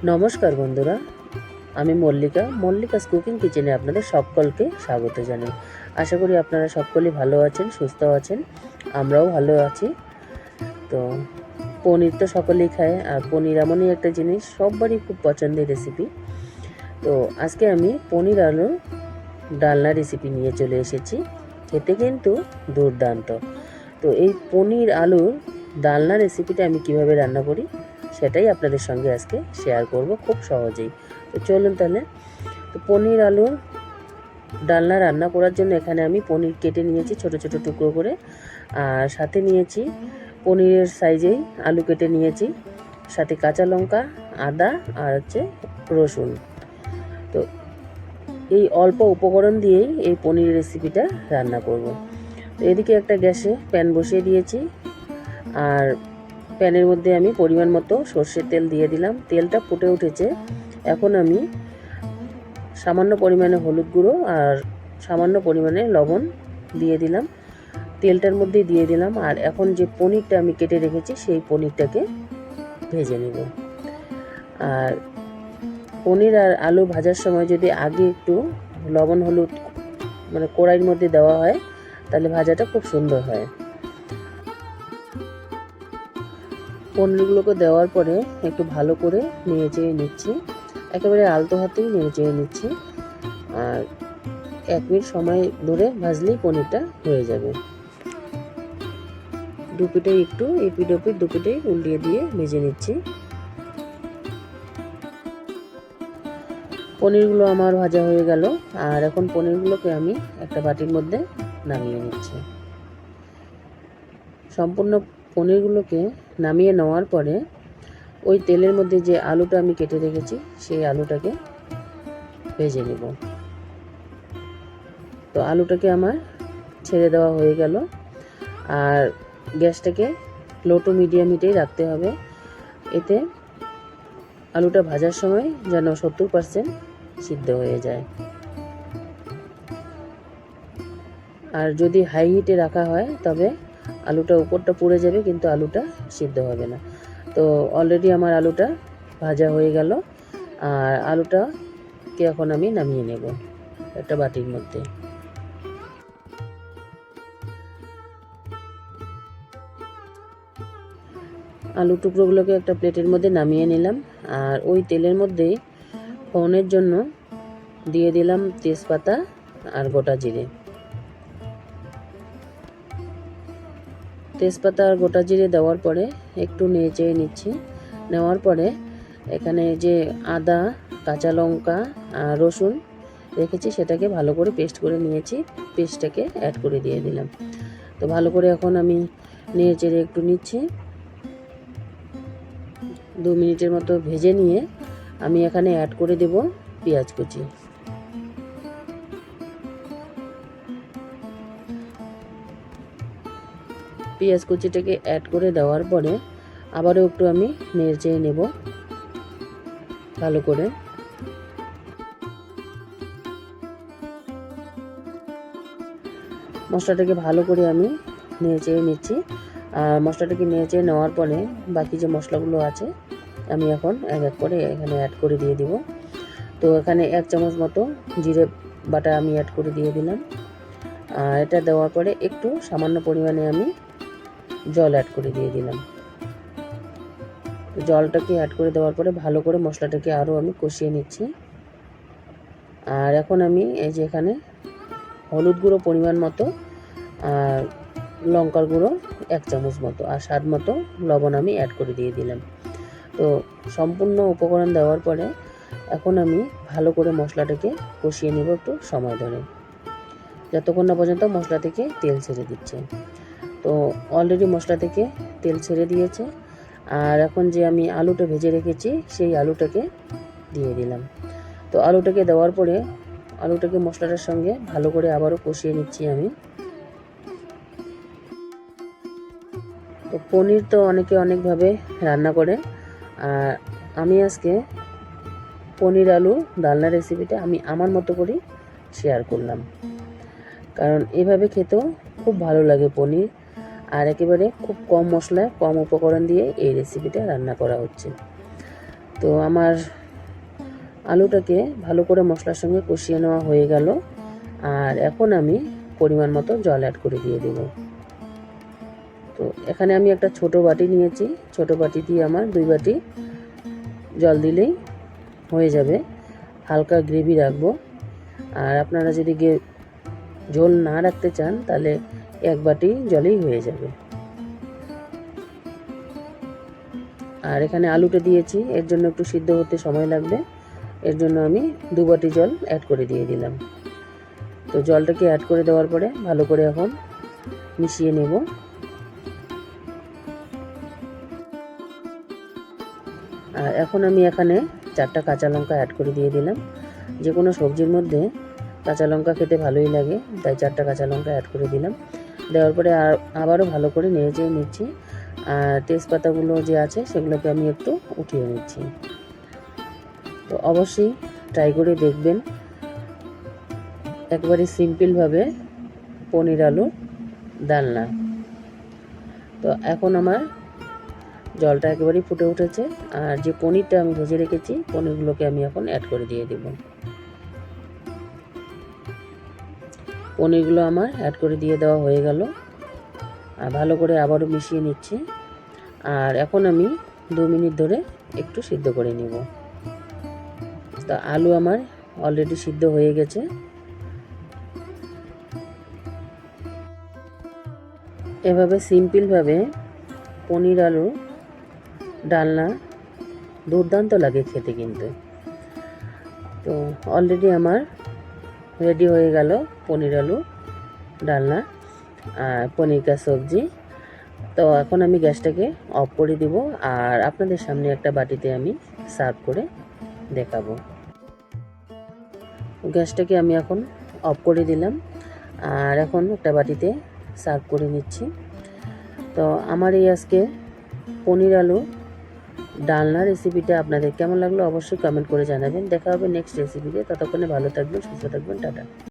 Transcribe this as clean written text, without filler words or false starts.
নমস্কার বন্ধুরা, আমি মল্লিকা কুকিং কিচেনে আপনাদের সকলকে স্বাগত জানাই। আশা করি আপনারা সকলেই ভালো আছেন, সুস্থ আছেন। আমরাও ভালো আছি। তো পনির তো সকলেই খায়, আর পনির এমনই একটা জিনিস সবারই খুব পছন্দের রেসিপি। তো আজকে আমি পনির আলুর ডালনা রেসিপি নিয়ে চলে এসেছি। খেতে কিন্তু দুর্দান্ত। তো এই পনির আলুর ডালনা রেসিপিটা আমি কিভাবে রান্না করি সেটাই আপনাদের সঙ্গে আজকে শেয়ার করব খুব সহজেই। তো চলুন তাহলে। তো পনির আলুর ডালনা রান্না করার জন্য এখানে আমি পনির কেটে নিয়েছি ছোট ছোট টুকরো করে, আর সাথে নিয়েছি পনিরের সাইজেই আলু কেটে নিয়েছি, সাথে কাঁচা লঙ্কা, আদা আর রসুন। তো এই অল্প উপকরণ দিয়েই এই পনির রেসিপিটা রান্না করব। তো এদিকে একটা গ্যাসে প্যান বসিয়ে দিয়েছি, আর প্যানের মধ্যে আমি পরিমাণ মতো সর্ষের তেল দিয়ে দিলাম। তেলটা ফুটে উঠেছে। এখন আমি সামান্য পরিমাণে হলুদ গুঁড়ো আর সামান্য পরিমাণে লবণ দিয়ে দিলাম। তেলটার মধ্যে দিয়ে দিলাম, আর এখন যে পনিরটা আমি কেটে রেখেছি সেই পনিরটাকে ভেজে নেব। আর পনির আর আলু ভাজার সময় যদি আগে একটু লবণ হলুদ কড়াইয়ের মধ্যে দেওয়া হয় তাহলে ভাজাটা খুব সুন্দর হয়। পনিরগুলোকে দেওয়ার পরে একটু ভালো করে নেড়ে চেড়ে নিচ্ছি, একেবারে আলতো হাতেই নেড়ে চেড়ে নিচ্ছি। আর 1 মিনিট সময় ধরে ভাজলেই পনিরটা হয়ে যাবে। দুপিটেই একটু এপিট ওপিট দুপিটেই উল্টিয়ে দিয়ে ভেজে নিচ্ছি। পনিরগুলো আমার ভাজা হয়ে গেল, আর এখন পনিরগুলোকে আমি একটা বাটির মধ্যে নামিয়ে নিচ্ছি। সম্পূর্ণ পনিরগুলোকে নামিয়ে নেওয়ার পরে ওই তেলের মধ্যে যে আলুটা আমি কেটে রেখেছি সেই আলুটাকে ভেজে নেব। তো আলুটাকে আমার ছেড়ে দেওয়া হয়ে গেল, আর গ্যাসটাকে লো টু মিডিয়াম হিটেই রাখতে হবে। এতে আলুটা ভাজার সময় যেন 70% সিদ্ধ হয়ে যায়। আর যদি হাই হিটে রাখা হয় তবে আলুটা উপরটা পুড়ে যাবে, কিন্তু আলুটা সিদ্ধ হবে না। তো অলরেডি আমার আলুটা ভাজা হয়ে গেল, আর আলুটাকে এখন আমি নামিয়ে নেব একটা বাটির মধ্যে। আলু টুকরোগুলোকে একটা প্লেটের মধ্যে নামিয়ে নিলাম, আর ওই তেলের মধ্যেই ফোড়নের জন্য দিয়ে দিলাম তেজপাতা আর গোটা জিরে। তেজপাতা আর গোটা জিরে দেওয়ার পরে একটু নেড়ে চেড়ে নিচ্ছি। নেওয়ার পরে এখানে যে আদা, কাঁচা লঙ্কা আর রসুন রেখেছি সেটাকে ভালো করে পেস্ট করে নিয়েছি, পেস্টটাকে অ্যাড করে দিয়ে দিলাম। তো ভালো করে এখন আমি নেড়ে চেড়ে একটু নিচ্ছি। 2 মিনিটের মতো ভেজে নিয়ে আমি এখানে অ্যাড করে দেব পেঁয়াজ কুচি। পেঁয়াজ কুচিটাকে অ্যাড করে দেওয়ার পরে আবারও একটু আমি নেড়ে চেড়ে নেব ভালো করে। মশলাটাকে ভালো করে আমি নেড়ে চেড়ে নিচ্ছি, আর মশলাটাকে নেড়ে চেড়ে নেওয়ার পরে বাকি যে মশলাগুলো আছে আমি এখন এক এক করে এখানে অ্যাড করে দিয়ে দিব। তো এখানে 1 চামচ মতো জিরে বাটা আমি অ্যাড করে দিয়ে দিলাম, আর এটা দেওয়ার পরে একটু সামান্য পরিমাণে আমি জল অ্যাড করে দিয়ে দিলাম। জলটাকে অ্যাড করে দেওয়ার পরে ভালো করে মশলাটাকে আরও আমি কষিয়ে নিচ্ছি। আর এখন আমি এই যে এখানে হলুদ গুঁড়ো পরিমাণ মতো, আর লঙ্কার গুঁড়ো 1 চামচ মতো, আর স্বাদ মতো লবণ আমি অ্যাড করে দিয়ে দিলাম। তো সম্পূর্ণ উপকরণ দেওয়ার পরে এখন আমি ভালো করে মশলাটাকে কষিয়ে নেব একটু সময় ধরে, যতক্ষণ না পর্যন্ত মশলা থেকে তেল ছেড়ে দিচ্ছে। তো অলরেডি মশলা থেকে তেল ছেড়ে দিয়েছে, আর এখন যে আমি আলুটা ভেজে রেখেছি সেই আলুটাকে দিয়ে দিলাম। তো আলুটাকে দেওয়ার পরে আলুটাকে মশলাটার সঙ্গে ভালো করে আবারও কষিয়ে নিচ্ছি আমি। তো পনির তো অনেকে অনেকভাবে রান্না করে, আর আমি আজকে পনির আলু ডালনা রেসিপিটা আমি আমার মতো করেই শেয়ার করলাম, কারণ এভাবে খেতেও খুব ভালো লাগে পনির, আর একেবারে খুব কম মশলায় কম উপকরণ দিয়ে এই রেসিপিটা রান্না করা হচ্ছে। তো আমার আলুটাকে ভালো করে মশলার সঙ্গে কষিয়ে নেওয়া হয়ে গেল। আর এখন আমি পরিমাণ মতো জল অ্যাড করে দিয়ে দেব। তো এখানে আমি একটা ছোট বাটি নিয়েছি, ছোট বাটি দিয়ে আমার 2 বাটি জল দিলেই হয়ে যাবে। হালকা গ্রেভি রাখবো। আর আপনারা যদি ঝোল না রাখতে চান তাহলে 1 বাটি জলেই হয়ে যাবে। আর এখানে আলুটা দিয়েছি, এর জন্য একটু সিদ্ধ হতে সময় লাগবে, এর জন্য আমি 2 বাটি জল অ্যাড করে দিয়ে দিলাম। তো জলটাকে অ্যাড করে দেওয়ার পরে ভালো করে এখন মিশিয়ে নেব। আর এখন আমি এখানে 4টা কাঁচা লঙ্কা অ্যাড করে দিয়ে দিলাম। যে কোনো সবজির মধ্যে কাঁচা লঙ্কা খেতে ভালোই লাগে, তাই 4টা কাঁচা লঙ্কা অ্যাড করে দিলাম। দেওয়ার পরে আবারও ভালো করে নেড়ে নিচ্ছি। আর তেজপাতাগুলো যে আছে সেগুলোকে আমি একটু উঠিয়ে নিচ্ছি। তো অবশ্যই ট্রাই করে দেখবেন, একবারে সিম্পলভাবে পনির আলুর ডালনা। তো এখন আমার জলটা একেবারেই ফুটে উঠেছে। আর যে পনিরটা আমি ভেজে রেখেছি, পনিরগুলোকে আমি এখন অ্যাড করে দিয়ে দেব। পনিরগুলো আমার অ্যাড করে দিয়ে দেওয়া হয়ে গেল। আর ভালো করে আবারও মিশিয়ে নিচ্ছি। আর এখন আমি 2 মিনিট ধরে একটু সিদ্ধ করে নেব। তো আলু আমার অলরেডি সিদ্ধ হয়ে গেছে। এভাবে সিম্পলভাবে পনির আলু ডালনা দুর্দান্ত লাগে খেতে কিন্তু। তো অলরেডি আমার রেডি হয়ে গেল পনির আলু ডালনা আর পনির কা সবজি। তো এখন আমি গ্যাসটাকে অফ করে দিব। আর আপনাদের সামনে একটা বাটিতে আমি সার্ভ করে দেখাবো। গ্যাসটাকে আমি এখন অফ করে দিলাম। আর এখন একটা বাটিতে সার্ভ করে নিচ্ছি। তো আমার এই আজকে পনির আলু ডালনা রেসিপিটা আপনাদের কেমন লাগলো অবশ্যই কমেন্ট করে জানাবেন। দেখা হবে নেক্সট রেসিপিতে। ততক্ষণে ভালো থাকবেন, সুস্থ থাকবেন, টাটা।